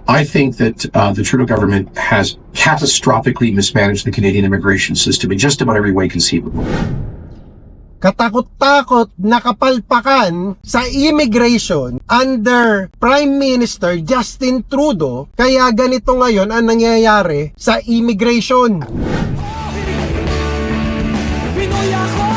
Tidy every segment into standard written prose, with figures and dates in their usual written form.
I think that the Trudeau government has catastrophically mismanaged the Canadian immigration system in just about every way conceivable. Katakot-takot na kapalpakan sa immigration under Prime Minister Justin Trudeau, kaya ganito ngayon ang nangyayari sa immigration. Pinoy ako!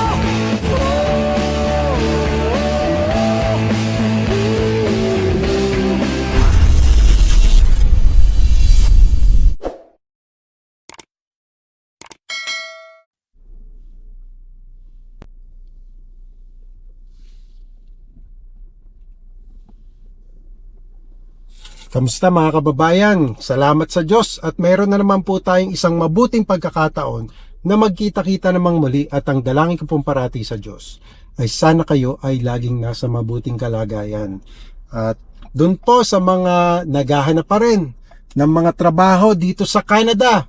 Kamusta mga kababayan? Salamat sa Diyos at meron na naman po tayong isang mabuting pagkakataon na magkita-kita namang muli, at ang dalangin ko pong parati sa Diyos ay sana kayo ay laging nasa mabuting kalagayan. At dun po sa mga naghahanap pa rin ng mga trabaho dito sa Canada,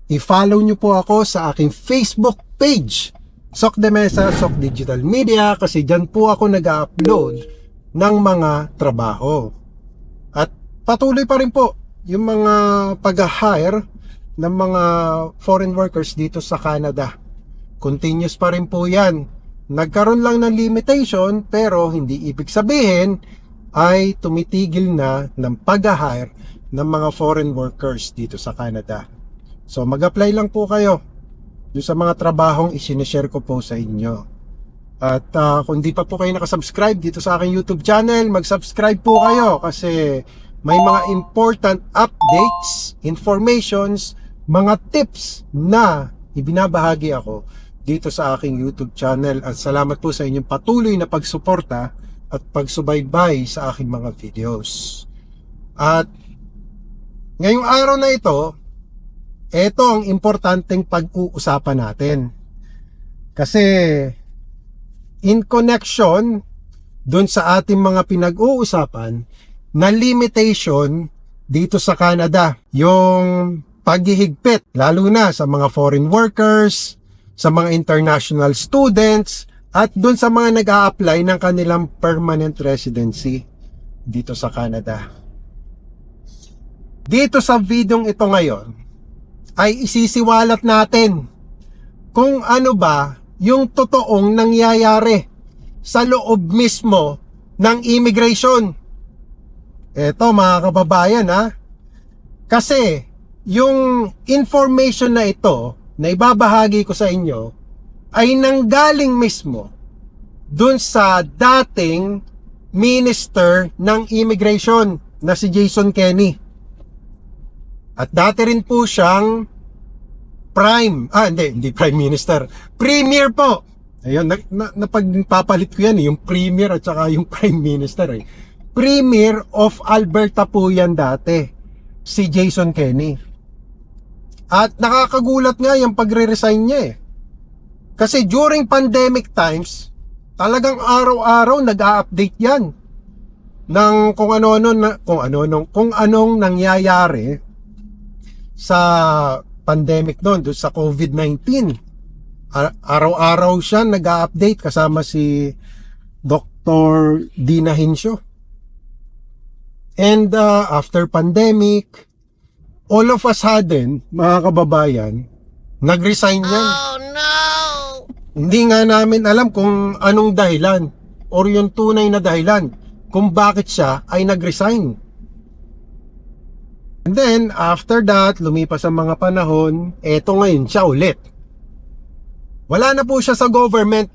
i-follow nyo po ako sa aking Facebook page, Sok de Mesa, Sok Digital Media, kasi dyan po ako nag-upload ng mga trabaho. At patuloy pa rin po yung mga pag-hire ng mga foreign workers dito sa Canada. Continuous pa rin po yan. Nagkaroon lang ng limitation, pero hindi ibig sabihin ay tumitigil na ng pag-hire ng mga foreign workers dito sa Canada. So mag-apply lang po kayo doon sa mga trabahong isinishare ko po sa inyo. At kung di pa po kayo nakasubscribe dito sa aking YouTube channel, mag-subscribe po kayo kasi may mga important updates, informations, mga tips na ibinabahagi ako dito sa aking YouTube channel. At salamat po sa inyong patuloy na pagsuporta at pagsubaybay sa aking mga videos. At ngayong araw na ito ang importanteng pag-uusapan natin. Kasi in connection dun sa ating mga pinag-uusapan na limitation dito sa Canada, yung paghihigpit lalo na sa mga foreign workers, sa mga international students, at dun sa mga nag-a-apply ng kanilang permanent residency dito sa Canada. Dito sa videong ito ngayon ay isisiwalat natin kung ano ba yung totoong nangyayari sa loob mismo ng immigration. Eto mga kababayan kasi yung information na ito na ibabahagi ko sa inyo ay nanggaling mismo dun sa dating Minister ng Immigration na si Kenney. At dati rin po siyang hindi Prime Minister, Premier po. Ayun, napagpapalit ko yan yung Premier at saka yung Prime Minister Premier of Alberta po yan dati, si Kenney. At nakakagulat nga yung pagre-resign niya Kasi during pandemic times, talagang araw-araw nag-a-update yan ng kung anong nangyayari sa pandemic noon, doon sa COVID-19. Araw-araw siya nag-a-update kasama si Dr. Dina Hinsyo. And after pandemic, all of a sudden, mga kababayan, nag-resign yan. Oh no! Hindi nga namin alam kung anong dahilan or yung tunay na dahilan kung bakit siya ay nag-resign. And then, after that, lumipas ang mga panahon, eto ngayon siya ulit. Wala na po siya sa government,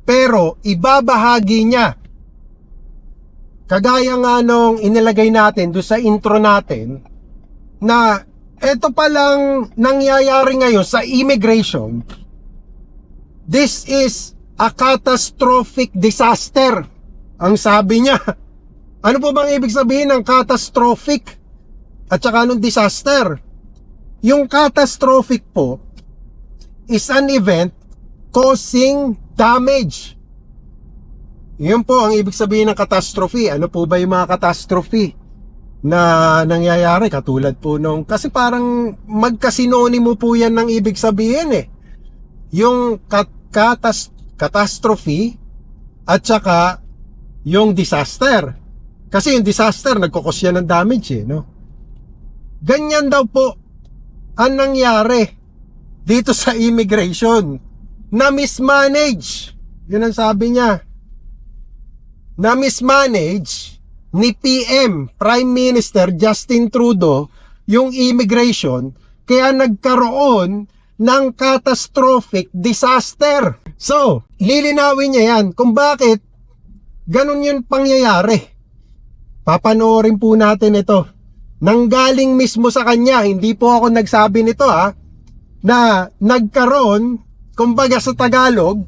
pero ibabahagi niya. Kagaya nga nung inilagay natin doon sa intro natin, na eto palang nangyayari ngayon sa immigration, this is a catastrophic disaster. Ang sabi niya. Ano po bang ibig sabihin ng catastrophic at saka nung disaster? Yung catastrophic po is an event causing damage. Yun po ang ibig sabihin ng catastrophe. Ano po ba yung mga catastrophe na nangyayari? Katulad po nung, kasi parang magkasinonimo po yan ng ibig sabihin yung catastrophe at saka yung disaster. Kasi yung disaster nagkukos yan ng damage no? Ganyan daw po ang nangyari dito sa immigration. Na mismanage. Yun ang sabi niya. Na mismanage ni PM, Prime Minister Justin Trudeau, yung immigration, kaya nagkaroon ng catastrophic disaster. So, lilinawin niya yan kung bakit ganun yung pangyayari. Papanoorin po natin ito. Nanggaling mismo sa kanya, hindi po ako nagsabi nito na nagkaroon, kumbaga sa Tagalog,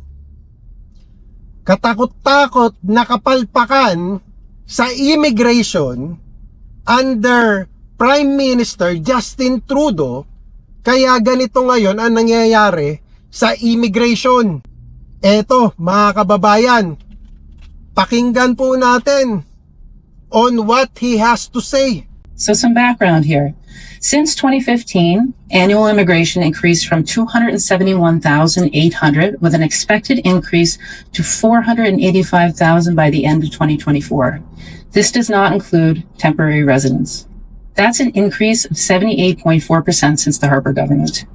katakot-takot na kapalpakan sa immigration under Prime Minister Justin Trudeau, kaya ganito ngayon ang nangyayari sa immigration. Eto, mga kababayan, pakinggan po natin on what he has to say. So some background here. Since 2015, annual immigration increased from 271,800 with an expected increase to 485,000 by the end of 2024. This does not include temporary residents. That's an increase of 78.4% since the Harper government.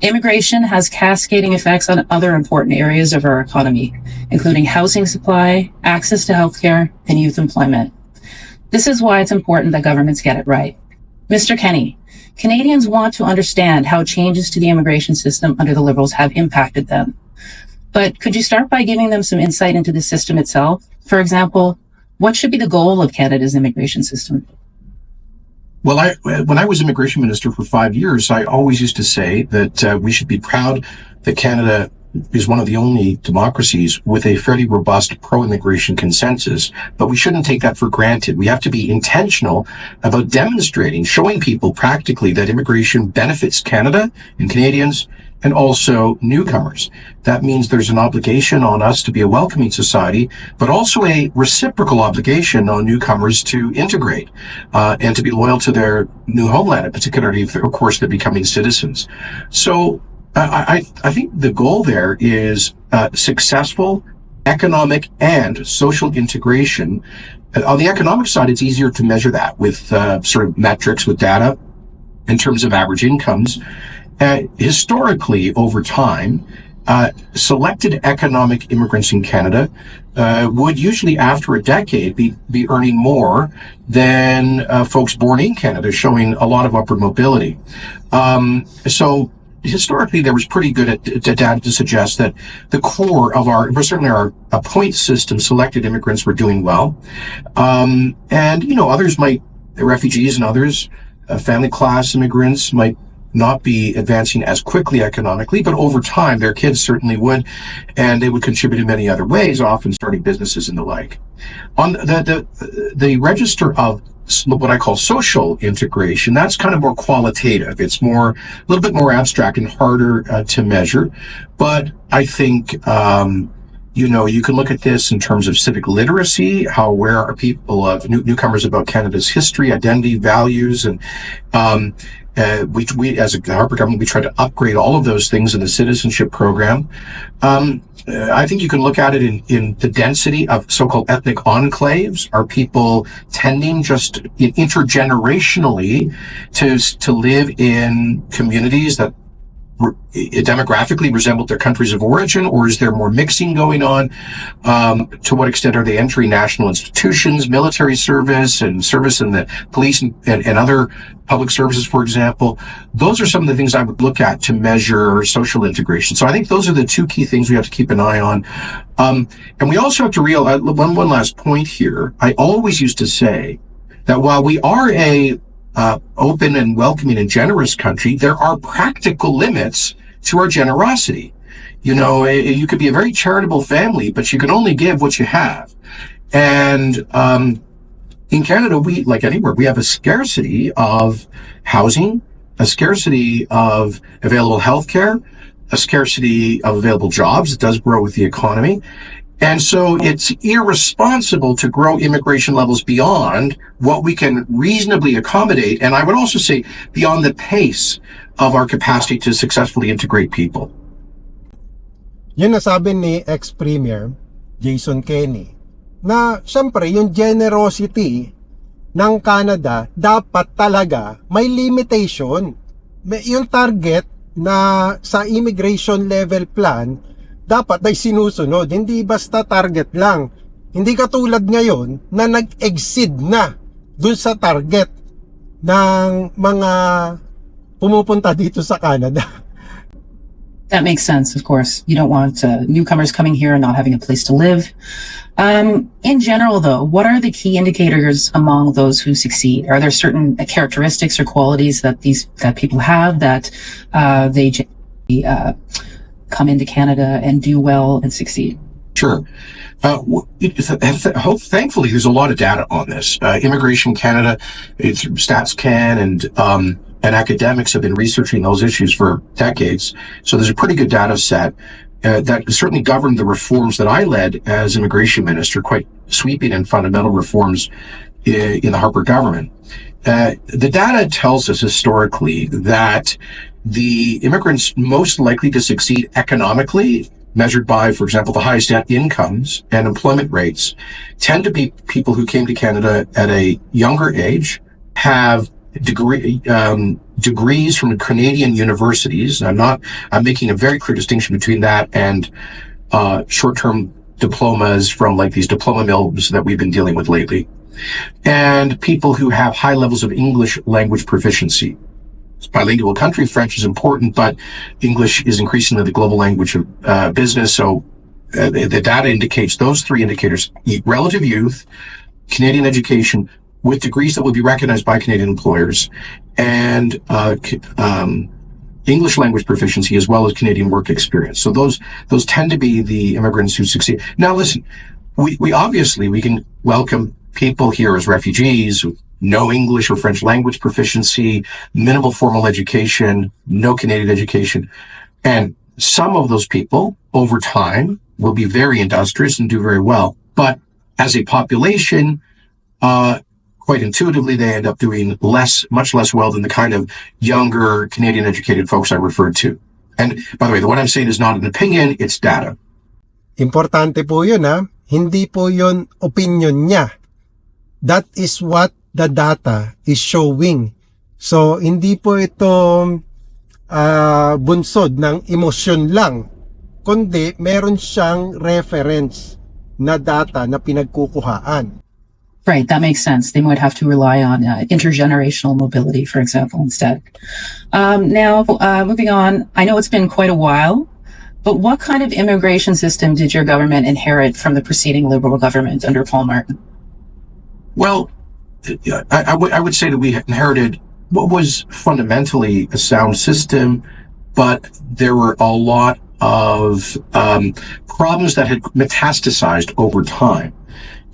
Immigration has cascading effects on other important areas of our economy, including housing supply, access to healthcare, and youth employment. This is why it's important that governments get it right. Mr. Kenney, Canadians want to understand how changes to the immigration system under the Liberals have impacted them. But could you start by giving them some insight into the system itself? For example, what should be the goal of Canada's immigration system? Well, when I was immigration minister for 5 years, I always used to say that we should be proud that Canada is one of the only democracies with a fairly robust pro-immigration consensus, but we shouldn't take that for granted. We have to be intentional about demonstrating, showing people practically that immigration benefits Canada and Canadians and also newcomers. That means there's an obligation on us to be a welcoming society, but also a reciprocal obligation on newcomers to integrate and to be loyal to their new homeland, particularly if, of course, they're becoming citizens. So I think the goal there is successful economic and social integration. On the economic side, it's easier to measure that with sort of metrics, with data in terms of average incomes. Historically, over time, selected economic immigrants in Canada would usually, after a decade, be earning more than folks born in Canada, showing a lot of upward mobility. So historically, there was pretty good data to suggest that the core of certainly our point system, selected immigrants were doing well. And, others refugees and others, family class immigrants might not be advancing as quickly economically, but over time, their kids certainly would, and they would contribute in many other ways, often starting businesses and the like. On the register of what I call social integration, that's kind of more qualitative. It's a little bit more abstract and harder to measure. But I think, you can look at this in terms of civic literacy. How aware are people of newcomers about Canada's history, identity, values, and we as a Harper government, we try to upgrade all of those things in the citizenship program. I think you can look at it in the density of so-called ethnic enclaves. Are people tending just intergenerationally to live in communities that demographically resemble their countries of origin, or is there more mixing going on? To what extent are they entering national institutions, military service, and service in the police and other public services, for example? Those are some of the things I would look at to measure social integration. So I think those are the two key things we have to keep an eye on. And we also have to realize, one last point here. I always used to say that while we are a open and welcoming and generous country, there are practical limits to our generosity. You could be a very charitable family, but you can only give what you have. And in Canada, like anywhere, we have a scarcity of housing, a scarcity of available healthcare, a scarcity of available jobs. It does grow with the economy. And so it's irresponsible to grow immigration levels beyond what we can reasonably accommodate. And I would also say beyond the pace of our capacity to successfully integrate people. Yun nasabi ni ex-premier Jason Kenney na syempre yung generosity ng Canada, dapat talaga may limitation. Yung target na sa immigration level plan, dapat ay sinusunod. Hindi basta target lang. Hindi katulad ngayon na nag-exceed na dun sa target ng mga pumupunta dito sa Canada. That makes sense, of course. You don't want newcomers coming here and not having a place to live. In general, though, what are the key indicators among those who succeed? Are there certain characteristics or qualities that people have that they come into Canada and do well and succeed? Sure. Thankfully, there's a lot of data on this. Immigration Canada, it's StatsCan and academics have been researching those issues for decades. So there's a pretty good data set that certainly governed the reforms that I led as immigration minister, quite sweeping and fundamental reforms in the Harper government. The data tells us historically that the immigrants most likely to succeed economically, measured by, for example, the highest incomes and employment rates, tend to be people who came to Canada at a younger age, have degrees from Canadian universities. I'm making a very clear distinction between that and short-term diplomas from like these diploma mills that we've been dealing with lately. And people who have high levels of English language proficiency. It's a bilingual country. French is important, but English is increasingly the global language of business. So the data indicates those three indicators: relative youth, Canadian education with degrees that will be recognized by Canadian employers, and English language proficiency as well as Canadian work experience. So those tend to be the immigrants who succeed. Now listen, we obviously can welcome people here as refugees with no English or French language proficiency, minimal formal education, no Canadian education. And some of those people over time will be very industrious and do very well. But as a population, quite intuitively, they end up doing much less well than the kind of younger Canadian educated folks I referred to. And by the way, what I'm saying is not an opinion, it's data. Importante po yun, ha? Hindi po yun opinion niya. That is what the data is showing. So, hindi po ito bunsod ng emosyon lang, kundi meron siyang reference na data na pinagkukuhaan. Right, that makes sense. They might have to rely on intergenerational mobility, for example, instead. Now, moving on, I know it's been quite a while, but what kind of immigration system did your government inherit from the preceding Liberal government under Paul Martin? Well, I would say that we inherited what was fundamentally a sound system, but there were a lot of problems that had metastasized over time.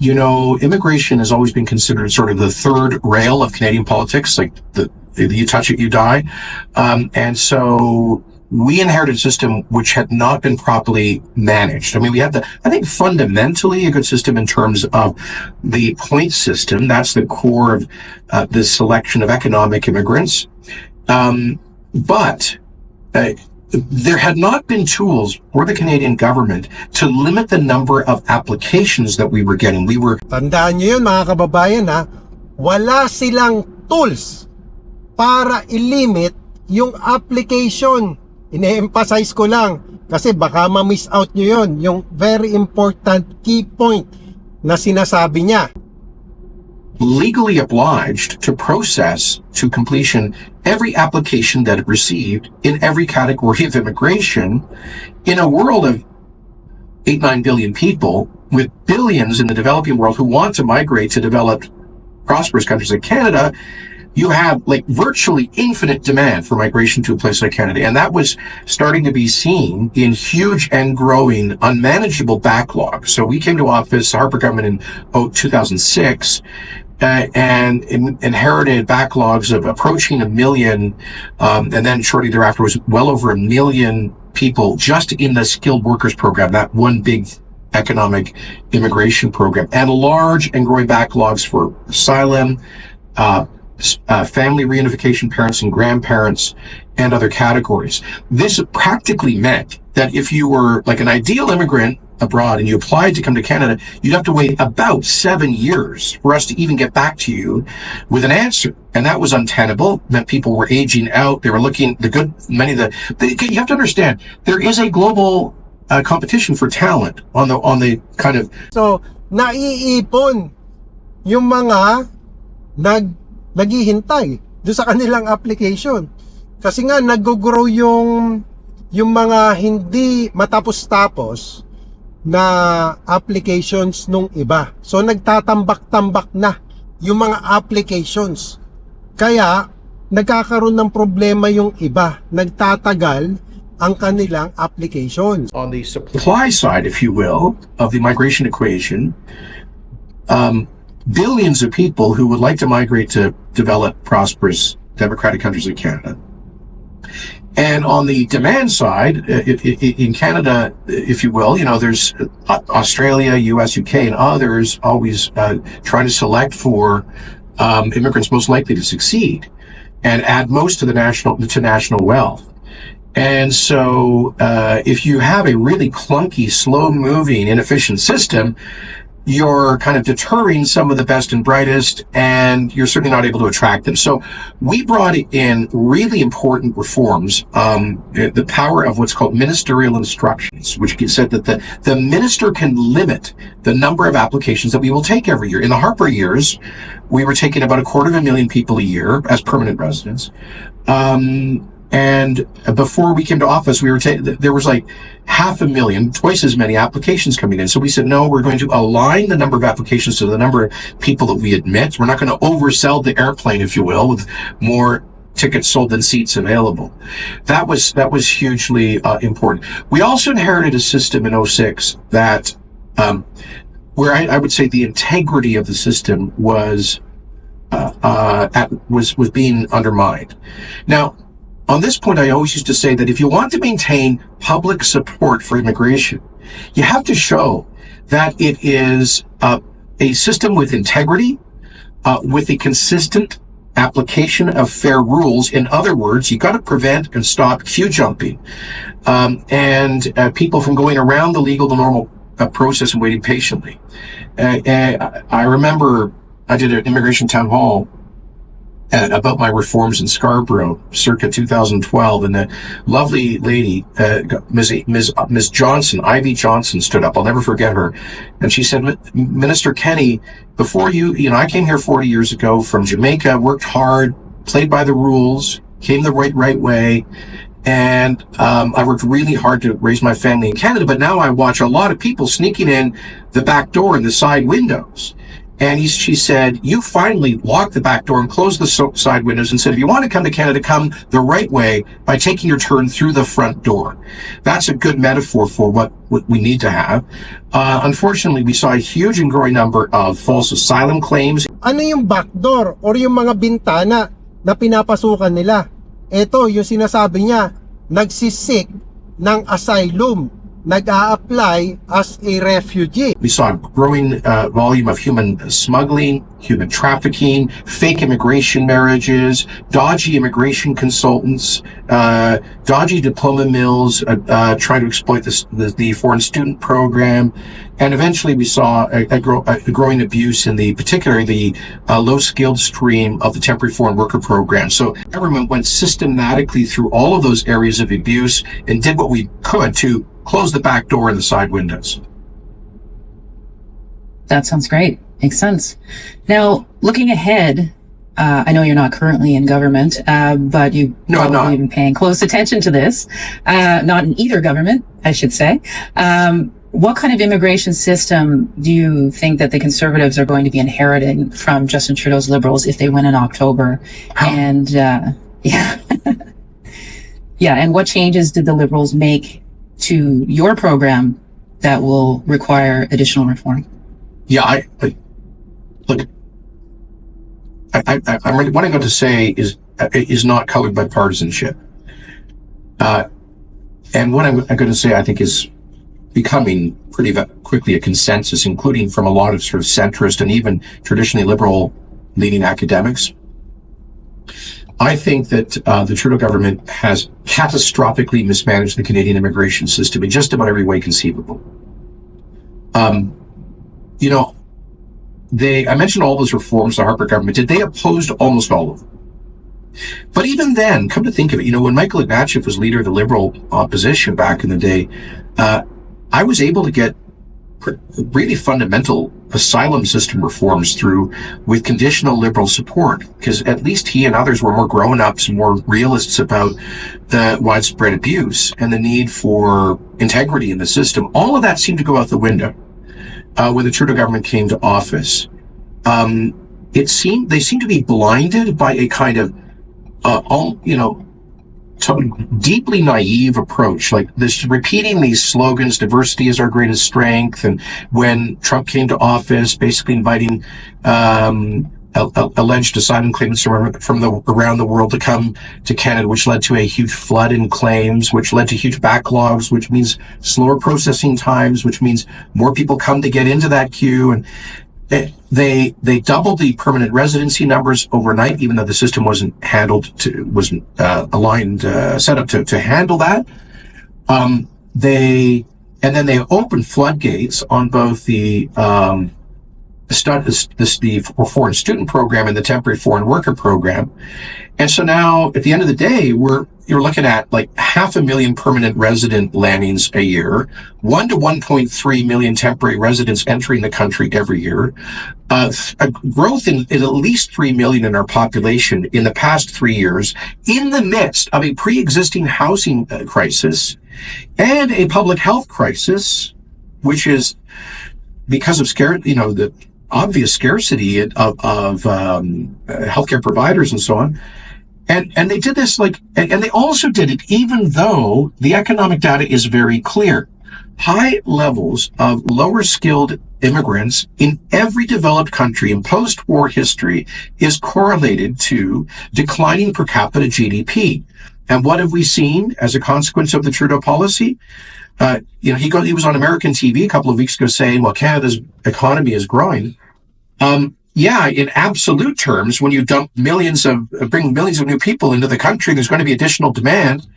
You know, immigration has always been considered sort of the third rail of Canadian politics, like you touch it, you die. And so we inherited a system which had not been properly managed. I mean, we had I think fundamentally a good system in terms of the point system. That's the core of the selection of economic immigrants. But there had not been tools for the Canadian government to limit the number of applications that we were getting. Tandaan nyo yun, mga kababayan, ha? Wala silang tools para ilimit yung application. Ine-emphasize ko lang kasi baka ma-miss out nyo yun, yung very important key point na sinasabi niya. Legally obliged to process to completion every application that it received in every category of immigration in a world of 8-9 billion people with billions in the developing world who want to migrate to developed, prosperous countries like Canada. You have like virtually infinite demand for migration to a place like Canada. And that was starting to be seen in huge and growing unmanageable backlogs. So we came to office, Harper government in 2006, and inherited backlogs of approaching 1 million. And then shortly thereafter was well over 1 million people just in the skilled workers program, that one big economic immigration program, and large and growing backlogs for asylum, family reunification, parents and grandparents, and other categories. This practically meant that if you were like an ideal immigrant abroad and you applied to come to Canada, you'd have to wait about 7 years for us to even get back to you with an answer. And that was untenable. Meant people were aging out. They were looking, you have to understand, there is a global competition for talent on the kind of. So, naiipon yung mga naghihintay doon sa kanilang application. Kasi nga, nag-grow yung mga hindi matapos-tapos na applications nung iba. So, nagtatambak-tambak na yung mga applications. Kaya, nagkakaroon ng problema yung iba. Nagtatagal ang kanilang applications. On the supply side, if you will, of the migration equation, billions of people who would like to migrate to develop, prosperous, democratic countries like Canada. And on the demand side, in Canada, if you will, there's Australia, US, UK, and others always trying to select for immigrants most likely to succeed and add most to national wealth. And so, if you have a really clunky, slow-moving, inefficient system, you're kind of deterring some of the best and brightest, and you're certainly not able to attract them. So we brought in really important reforms, the power of what's called ministerial instructions, which said that the minister can limit the number of applications that we will take every year. In the Harper years, we were taking about 250,000 people a year as permanent residents. And before we came to office, there was like 500,000, twice as many applications coming in. So we said, no, we're going to align the number of applications to the number of people that we admit. We're not going to oversell the airplane, if you will, with more tickets sold than seats available. That was hugely important. We also inherited a system in 2006 that, where I would say the integrity of the system was being undermined. Now, on this point, I always used to say that if you want to maintain public support for immigration, you have to show that it is a system with integrity, with a consistent application of fair rules. In other words, you got to prevent and stop queue jumping, and people from going around the legal, the normal process and waiting patiently. I remember I did an immigration town hall about my reforms in Scarborough, circa 2012, and the lovely lady, Ms. Johnson, Ivy Johnson, stood up. I'll never forget her, and she said, "Minister Kenney, before I came here 40 years ago from Jamaica, worked hard, played by the rules, came the right way, and I worked really hard to raise my family in Canada. But now I watch a lot of people sneaking in the back door and the side windows." And she said, "You finally locked the back door and closed the side windows and said, if you want to come to Canada, come the right way by taking your turn through the front door." That's a good metaphor for what we need to have. Unfortunately, we saw a huge and growing number of false asylum claims. Ano yung back door or yung mga bintana na pinapasukan nila? Ito, yung sinasabi niya, nagsisik ng asylum, nag-a-apply as a refugee. We saw a growing volume of human smuggling, human trafficking, fake immigration marriages, dodgy immigration consultants, dodgy diploma mills trying to exploit the foreign student program. And eventually we saw a growing abuse in particularly the low-skilled stream of the temporary foreign worker program. So government went systematically through all of those areas of abuse and did what we could to close the back door and the side windows. That sounds great. Makes sense. Now, looking ahead, I know you're not currently in government, but you've probably been paying close attention to this. Not in either government, I should say. What kind of immigration system do you think that the Conservatives are going to be inheriting from Justin Trudeau's Liberals if they win in October? And and what changes did the Liberals make to your program that will require additional reform? Yeah, what I'm going to say is not colored by partisanship. And what I'm going to say, I think, is becoming pretty quickly a consensus, including from a lot of sort of centrist and even traditionally liberal leading academics. I think that the Trudeau government has catastrophically mismanaged the Canadian immigration system in just about every way conceivable. You know, I mentioned all those reforms the Harper government did. They opposed almost all of them. But even then, come to think of it, you know, when Michael Ignatieff was leader of the Liberal opposition back in the day, I was able to get really fundamental asylum system reforms through with conditional Liberal support, because at least he and others were more grown-ups, more realists about the widespread abuse and the need for integrity in the system. All of that seemed to go out the window when the Trudeau government came to office. They seemed to be blinded by a kind of deeply naive approach, like this, repeating these slogans, diversity is our greatest strength. And when Trump came to office, basically inviting alleged asylum claimants from around the world to come to Canada, which led to a huge flood in claims, which led to huge backlogs, which means slower processing times, which means more people come to get into that queue. And they doubled the permanent residency numbers overnight, even though the system wasn't aligned, set up to handle that. Then they opened floodgates on both the foreign student program and the temporary foreign worker program. And so now at the end of the day, you're looking at like 500,000 permanent resident landings a year, 1 to 1.3 million temporary residents entering the country every year, a growth in at least 3 million in our population in the past 3 years, in the midst of a pre-existing housing crisis and a public health crisis, which is because of the obvious scarcity of healthcare providers and so on. And they did this and they also did it even though the economic data is very clear. High levels of lower skilled immigrants in every developed country in post-war history is correlated to declining per capita GDP. And what have we seen as a consequence of the Trudeau policy? He was on American TV a couple of weeks ago saying, well, Canada's economy is growing. Yeah, in absolute terms, when you bring millions of new people into the country, there's going to be additional demand.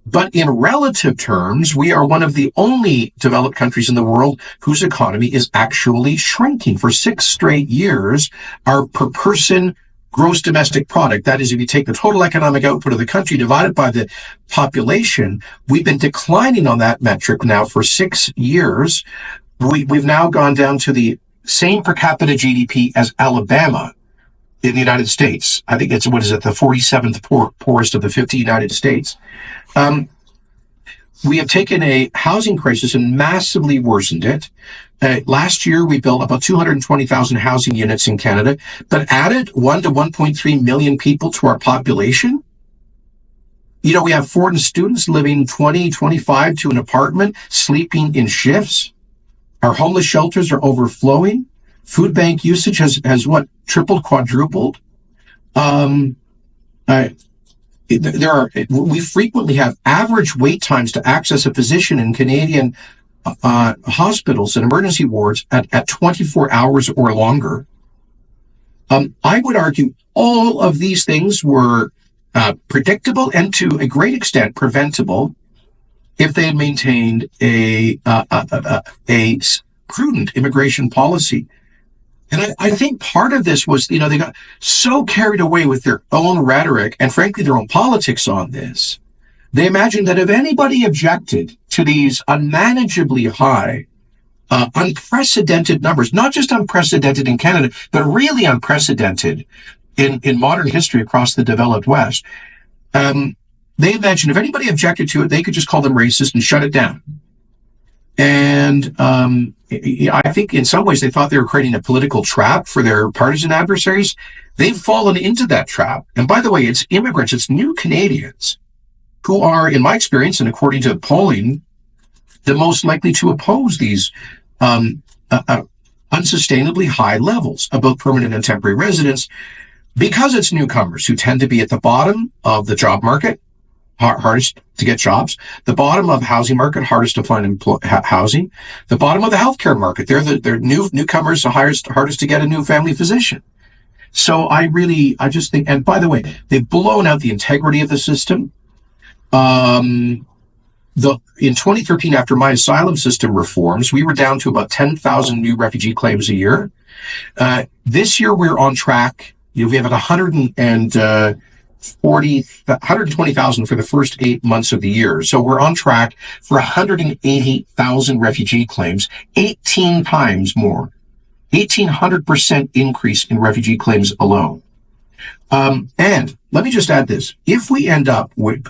But in relative terms, we are one of the only developed countries in the world whose economy is actually shrinking. For 6 straight years, our per person gross domestic product, that is, if you take the total economic output of the country divided by the population, we've been declining on that metric now for 6 years. We've now gone down to the same per capita GDP as Alabama in the United States. I think it's, the 47th poorest of the 50 United States. We have taken a housing crisis and massively worsened it. Last year, we built about 220,000 housing units in Canada, but added 1 to 1.3 million people to our population. You know, we have foreign students living 25 to an apartment, sleeping in shifts. Our homeless shelters are overflowing. Food bank usage has tripled, quadrupled. We frequently have average wait times to access a physician in Canadian hospitals and emergency wards at 24 hours or longer. I would argue all of these things were predictable and to a great extent preventable if they had maintained a prudent immigration policy. And I think part of this was, they got so carried away with their own rhetoric and frankly their own politics on this. They imagined that if anybody objected to these unmanageably high, unprecedented numbers, not just unprecedented in Canada, but really unprecedented in modern history across the developed West, they imagined if anybody objected to it, they could just call them racist and shut it down. And I think in some ways they thought they were creating a political trap for their partisan adversaries. They've fallen into that trap. And by the way, it's immigrants, it's new Canadians who are, in my experience, and according to polling, the most likely to oppose these unsustainably high levels of both permanent and temporary residents, because it's newcomers who tend to be at the bottom of the job market, hardest to get jobs, the bottom of the housing market, hardest to find housing, the bottom of the healthcare market. They're newcomers, the hardest to get a new family physician. So I just think, and by the way, they've blown out the integrity of the system. In 2013, after my asylum system reforms, we were down to about 10,000 new refugee claims a year. This year, we're on track. We have 120,000 for the first 8 months of the year. So we're on track for 180,000 refugee claims, 18 times more, 1,800% increase in refugee claims alone. And let me just add this: if we end up with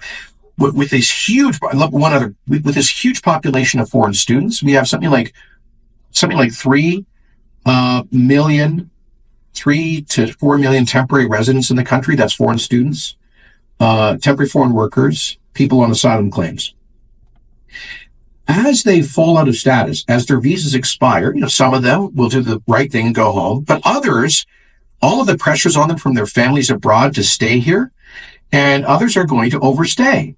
this huge, with this huge population of foreign students, we have something like 3 to 4 million temporary residents in the country. That's foreign students, temporary foreign workers, people on asylum claims. As they fall out of status, as their visas expire, some of them will do the right thing and go home, but others, all of the pressures on them from their families abroad to stay here, and others are going to overstay.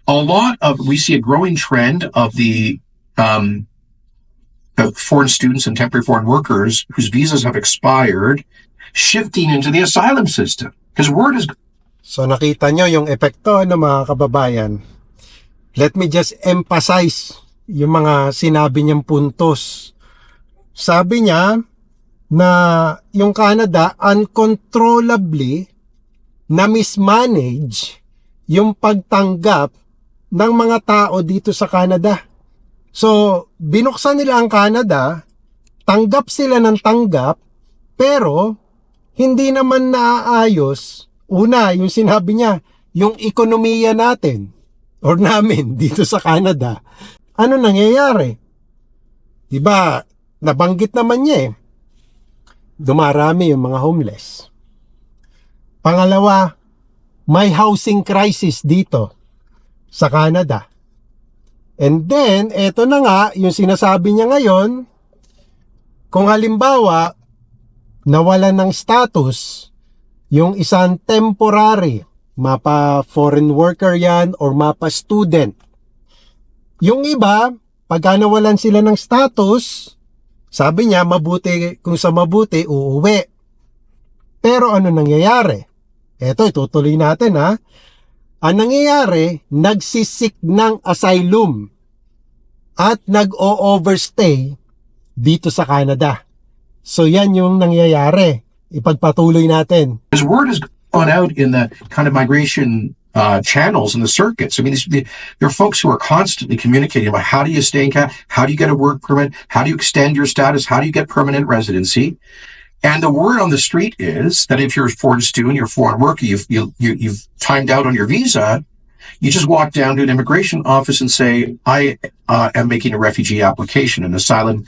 We see a growing trend of the foreign students and temporary foreign workers whose visas have expired shifting into the asylum system. Because word is... So nakita nyo yung epekto ng mga kababayan. Let me just emphasize yung mga sinabi niyang puntos. Sabi niya na yung Canada uncontrollably na mismanage yung pagtanggap ng mga tao dito sa Canada. So, binuksan nila ang Canada, tanggap sila ng tanggap, pero hindi naman naaayos. Una, yung sinabi niya, yung ekonomiya natin or namin dito sa Canada. Ano nangyayari? Diba, nabanggit naman niya dumarami yung mga homeless. Pangalawa, may housing crisis dito sa Canada. And then, eto na nga, yung sinasabi niya ngayon, kung halimbawa, nawalan ng status, yung isang temporary, mapa foreign worker yan, or mapa student. Yung iba, pagka nawalan sila ng status, sabi niya, mabuti, kung sa mabuti, uuwi. Pero ano nangyayari? Eto, itutuloy natin ha. Ang nangyayari, nagsisik ng asylum at nag-o-overstay dito sa Canada. So yan yung nangyayari. Ipagpatuloy natin. His word has gone out in the kind of migration channels and the circuits. I mean, there are folks who are constantly communicating about how do you stay in Canada, how do you get a work permit, how do you extend your status, how do you get permanent residency. And the word on the street is that if you're a foreign student, you're a foreign worker, you've timed out on your visa, you just walk down to an immigration office and say, I am making a refugee application, an asylum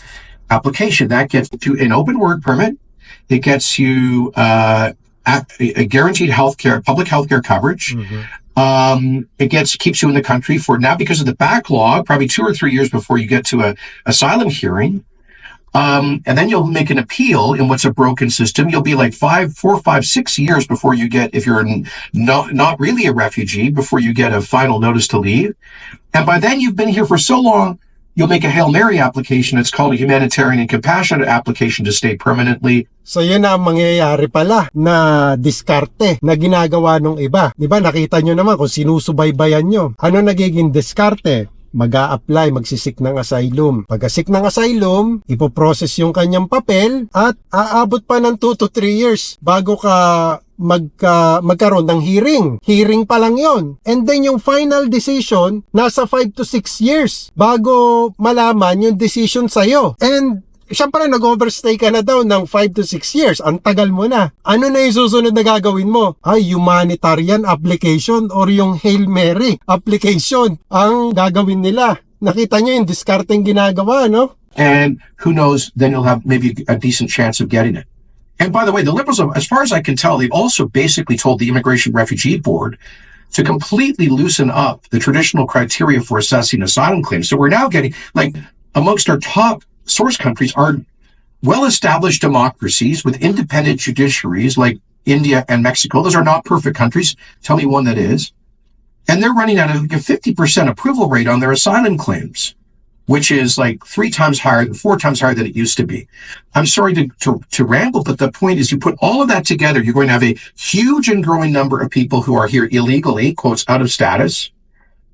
application. That gets you an open work permit. It gets you a guaranteed healthcare, public healthcare coverage. Mm-hmm. It keeps you in the country for now because of the backlog, probably 2 or 3 years before you get to a asylum hearing. And then you'll make an appeal in what's a broken system. You'll be like 4, 5, 6 years before you get, if you're not really a refugee, before you get a final notice to leave. And by then you've been here for so long, you'll make a Hail Mary application. It's called a Humanitarian and Compassionate application to stay permanently. So yun na mangyayari pala na diskarte na ginagawa ng iba. Diba nakita nyo naman kung sinusubaybayan nyo. Ano nagiging diskarte? Mag-a-apply, magsisik ng asylum. Pag-asik ng asylum, ipoprocess yung kanyang papel at aabot pa ng 2 to 3 years bago ka magkaroon ng hearing. Hearing pa lang yon. And then yung final decision, nasa 5 to 6 years bago malaman yung decision sa'yo. And siyempre, nag-overstay ka na daw ng 5 to 6 years. Ang tagal mo na. Ano na yung susunod na gagawin mo? Ay, humanitarian application or yung Hail Mary application ang gagawin nila. Nakita nyo yung discarding ginagawa, no? And who knows, then you'll have maybe a decent chance of getting it. And by the way, the Liberals, as far as I can tell, they've also basically told the Immigration Refugee Board to completely loosen up the traditional criteria for assessing asylum claims. So we're now getting, like, amongst our top source countries are well-established democracies with independent judiciaries like India and Mexico. Those are not perfect countries. Tell me one that is. And they're running at a 50% approval rate on their asylum claims, which is like 4 times higher than it used to be. I'm sorry to ramble, but the point is you put all of that together, you're going to have a huge and growing number of people who are here illegally, quotes, out of status,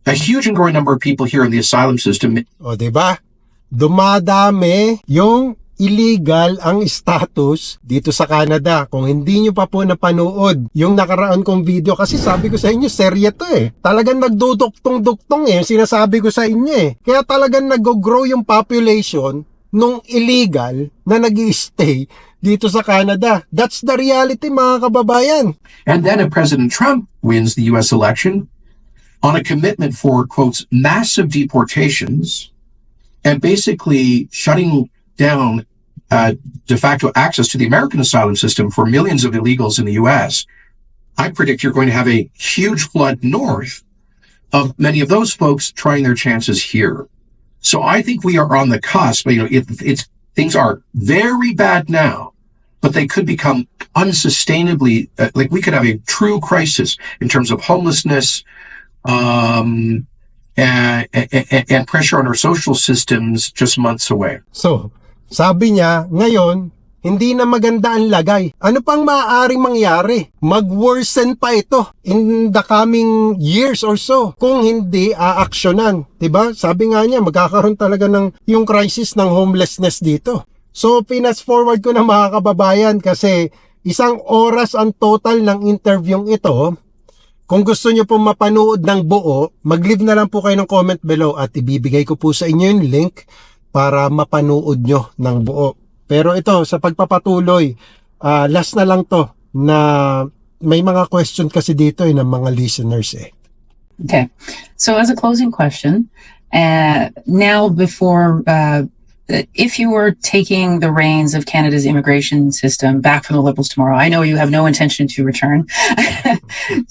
a huge and growing number of people here in the asylum system. O, diba? Dumadami yung illegal ang status dito sa Canada. Kung hindi nyo pa po napanood yung nakaraan kong video, kasi sabi ko sa inyo, serye to eh. Talagang nagduduktong-duktong eh, sinasabi ko sa inyo eh. Kaya talagang nag-grow yung population nung illegal na nag-i-stay dito sa Canada. That's the reality, mga kababayan. And then if President Trump wins the U.S. election on a commitment for, quotes, massive deportations and basically shutting down de facto access to the American asylum system for millions of illegals in the U.S., I predict you're going to have a huge flood north of many of those folks trying their chances here. So I think we are on the cusp. You know, it's things are very bad now, but they could become unsustainably, like we could have a true crisis in terms of homelessness, and pressure on our social systems just months away. So, sabi niya, ngayon, hindi na maganda ang lagay. Ano pang maaaring mangyari? Mag-worsen pa ito in the coming years or so kung hindi aaksyonan. Diba? Sabi nga niya, magkakaroon talaga ng yung crisis ng homelessness dito. So, pinas forward ko na mga kababayan kasi 1 oras ang total ng interviewing ito. Kung gusto nyo pong mapanood ng buo, mag-leave na lang po kayo ng comment below at ibibigay ko po sa inyo yung link para mapanood nyo ng buo. Pero ito, sa pagpapatuloy, last na lang to na may mga question kasi dito ng mga listeners eh. Okay. So as a closing question, now before, if you were taking the reins of Canada's immigration system back from the Liberals tomorrow, I know you have no intention to return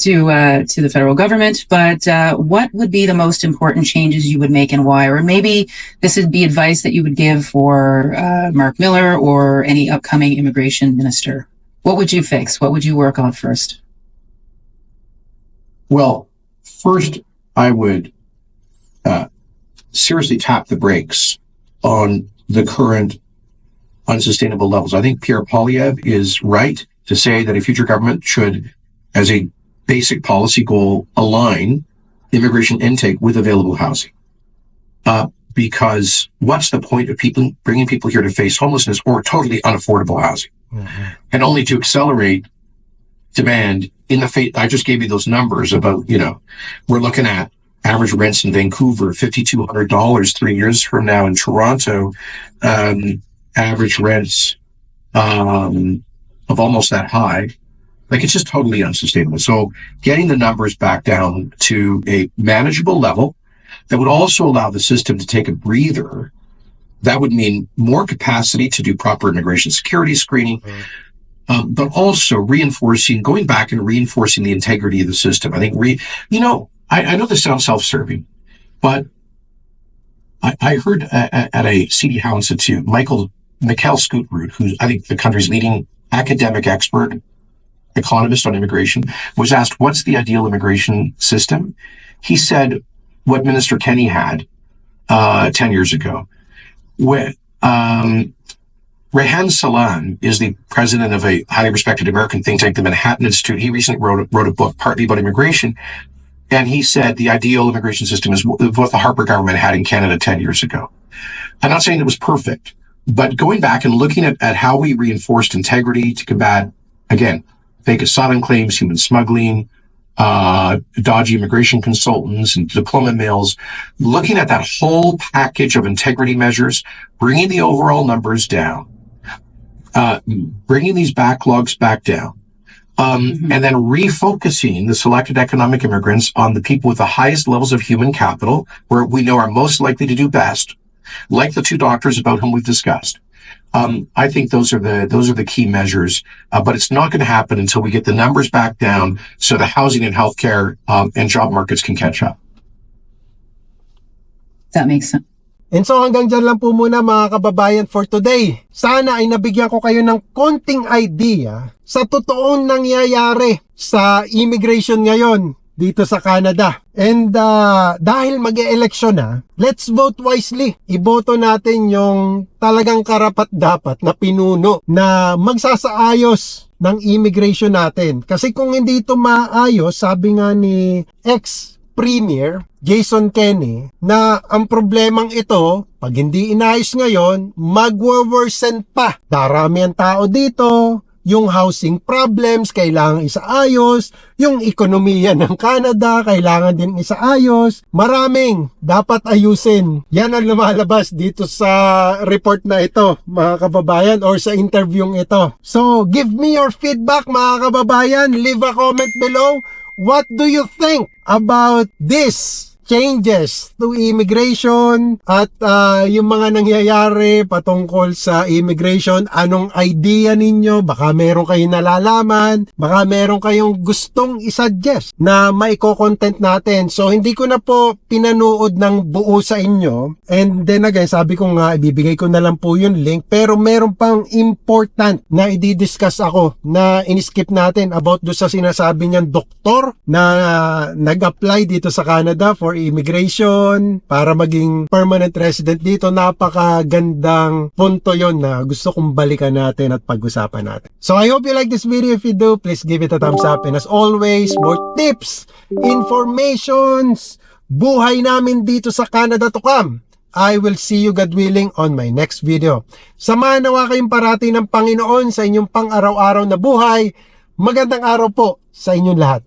to the federal government, but what would be the most important changes you would make and why? Or maybe this would be advice that you would give for Mark Miller or any upcoming immigration minister. What would you fix? What would you work on first? Well, first, I would seriously tap the brakes on the current unsustainable levels. I think Pierre Poilievre is right to say that a future government should, as a basic policy goal, align immigration intake with available housing. Because what's the point of bringing people here to face homelessness or totally unaffordable housing? Mm-hmm. And only to accelerate demand in the face. I just gave you those numbers about, we're looking at average rents in Vancouver, $5,200 3 years from now. In Toronto, average rents of almost that high. Like, it's just totally unsustainable. So getting the numbers back down to a manageable level that would also allow the system to take a breather. That would mean more capacity to do proper immigration security screening, but also going back and reinforcing the integrity of the system. I think I know this sounds self-serving, but I heard at a C.D. Howe Institute, Mikhail Scootroot, who's I think the country's leading academic expert, economist on immigration, was asked, what's the ideal immigration system? He said what Minister Kenney had 10 years ago. Rehan Salam is the president of a highly respected American think tank, the Manhattan Institute. He recently wrote a book partly about immigration. And he said the ideal immigration system is what the Harper government had in Canada 10 years ago. I'm not saying it was perfect, but going back and looking at how we reinforced integrity to combat, again, fake asylum claims, human smuggling, dodgy immigration consultants and diploma mills, looking at that whole package of integrity measures, bringing the overall numbers down, bringing these backlogs back down. And then refocusing the selected economic immigrants on the people with the highest levels of human capital, where we know are most likely to do best, like the 2 doctors about whom we've discussed. I think those are the key measures, but it's not going to happen until we get the numbers back down so the housing and healthcare and job markets can catch up. That makes sense. And so hanggang dyan lang po muna mga kababayan for today. Sana ay nabigyan ko kayo ng konting idea sa totoong nangyayari sa immigration ngayon dito sa Canada. And dahil mag-e-eleksyon na, let's vote wisely. Iboto natin yung talagang karapat-dapat na pinuno na magsasaayos ng immigration natin. Kasi kung hindi ito maayos, sabi nga ni Premier Jason Kenney na ang problemang ito, pag hindi inayos ngayon, magwo-worsen pa. Darami ang tao dito, yung housing problems kailangan isaayos, yung ekonomiya ng Canada kailangan din isaayos, maraming dapat ayusin. Yan ang lumalabas dito sa report na ito, mga kababayan, or sa interviewing ito. So, give me your feedback, mga kababayan. Leave a comment below. What do you think about this changes to immigration at yung mga nangyayari patungkol sa immigration? Anong idea ninyo? Baka meron kayong nalalaman, baka meron kayong gustong isuggest na maiko-content natin. So hindi ko na po pinanood ng buo sa inyo, and then again, sabi ko nga ibibigay ko na lang po yung link, pero meron pang important na i-discuss ako na in-skip natin about do sa sinasabi niyang doktor na nag-apply dito sa Canada for immigration para maging permanent resident dito. Napakagandang punto yon na gusto kong balikan natin at pag-usapan natin. So I hope you like this video. If you do, please give it a thumbs up, and as always, more tips, informations, buhay namin dito sa Canada to come. I will see you, God willing, on my next video. Samahan nawa kayong parati ng Panginoon sa inyong pang-araw-araw na buhay. Magandang araw po sa inyong lahat.